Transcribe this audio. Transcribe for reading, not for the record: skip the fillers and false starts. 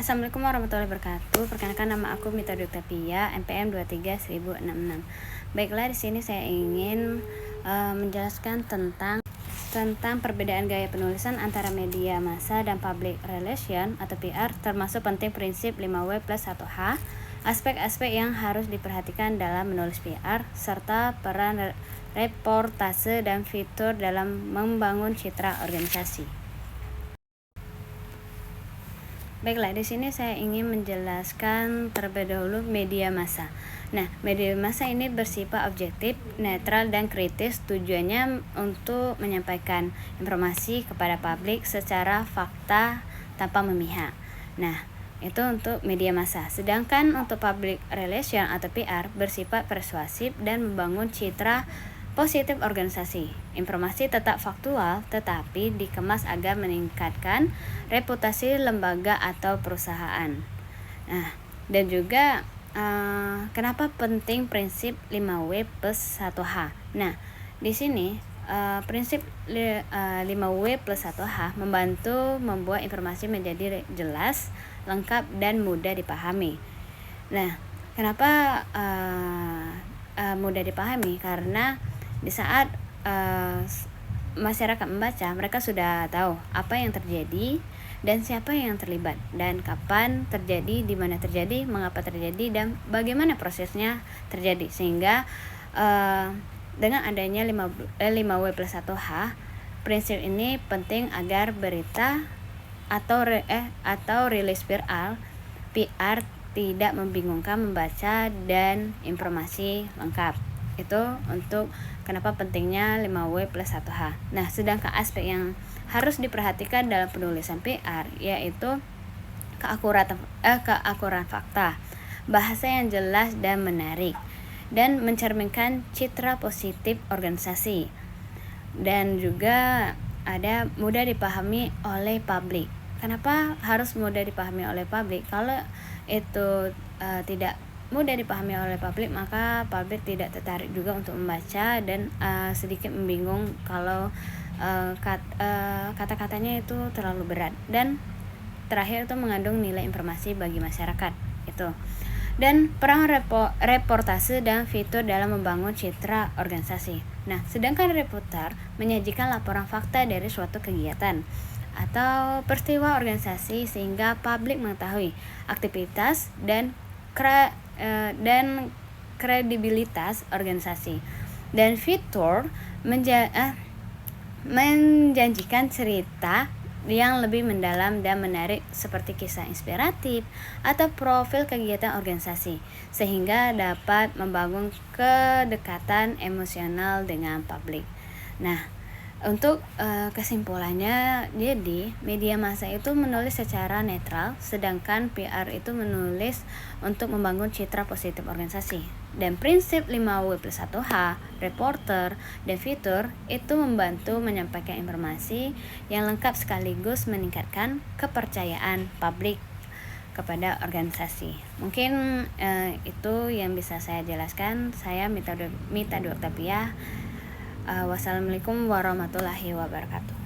Assalamualaikum warahmatullahi wabarakatuh. Perkenalkan, nama aku Mita Dwi Oktavia, NPM 231066. Baiklah, di sini saya ingin menjelaskan tentang perbedaan gaya penulisan antara media massa dan public relation atau PR, termasuk penting prinsip 5W+1H, aspek-aspek yang harus diperhatikan dalam menulis PR, serta peran reportase dan fitur dalam membangun citra organisasi. Baiklah, di sini saya ingin menjelaskan terlebih dahulu media massa. Nah, media massa ini bersifat objektif, netral, dan kritis. Tujuannya untuk menyampaikan informasi kepada publik secara fakta tanpa memihak. Nah, itu untuk media massa. Sedangkan untuk public relation atau PR bersifat persuasif dan membangun citra positif organisasi. Informasi tetap faktual tetapi dikemas agar meningkatkan reputasi lembaga atau perusahaan. Nah, dan juga kenapa penting prinsip 5W+1H. Nah, di sini prinsip 5W+1H membantu membuat informasi menjadi jelas, lengkap, dan mudah dipahami. Nah, kenapa mudah dipahami? Karena di saat masyarakat membaca, mereka sudah tahu apa yang terjadi dan siapa yang terlibat dan kapan terjadi, di mana terjadi, mengapa terjadi, dan bagaimana prosesnya terjadi. Sehingga dengan adanya 5W+1H, prinsip ini penting agar berita atau rilis PR tidak membingungkan membaca dan informasi lengkap. Itu untuk kenapa pentingnya 5W+1H. Nah, sedangkan aspek yang harus diperhatikan dalam penulisan PR yaitu keakuratan fakta, bahasa yang jelas dan menarik, dan mencerminkan citra positif organisasi, dan juga ada mudah dipahami oleh publik. Kenapa harus mudah dipahami oleh publik? Kalau itu tidak mudah dipahami oleh publik, maka publik tidak tertarik juga untuk membaca dan sedikit membingung kalau kata-katanya itu terlalu berat, dan terakhir itu mengandung nilai informasi bagi masyarakat itu. Dan peran reportase dan fitur dalam membangun citra organisasi. Nah, sedangkan reporter menyajikan laporan fakta dari suatu kegiatan atau peristiwa organisasi sehingga publik mengetahui aktivitas dan kredibilitas organisasi. Dan fitur menjanjikan cerita yang lebih mendalam dan menarik seperti kisah inspiratif atau profil kegiatan organisasi, sehingga dapat membangun kedekatan emosional dengan publik. Nah, untuk kesimpulannya, jadi media massa itu menulis secara netral, sedangkan PR itu menulis untuk membangun citra positif organisasi. Dan prinsip 5W+1H, reporter, dan fitur itu membantu menyampaikan informasi yang lengkap sekaligus meningkatkan kepercayaan publik kepada organisasi. Mungkin itu yang bisa saya jelaskan. Saya Mita Dwi Oktavia. Wassalamualaikum warahmatullahi wabarakatuh.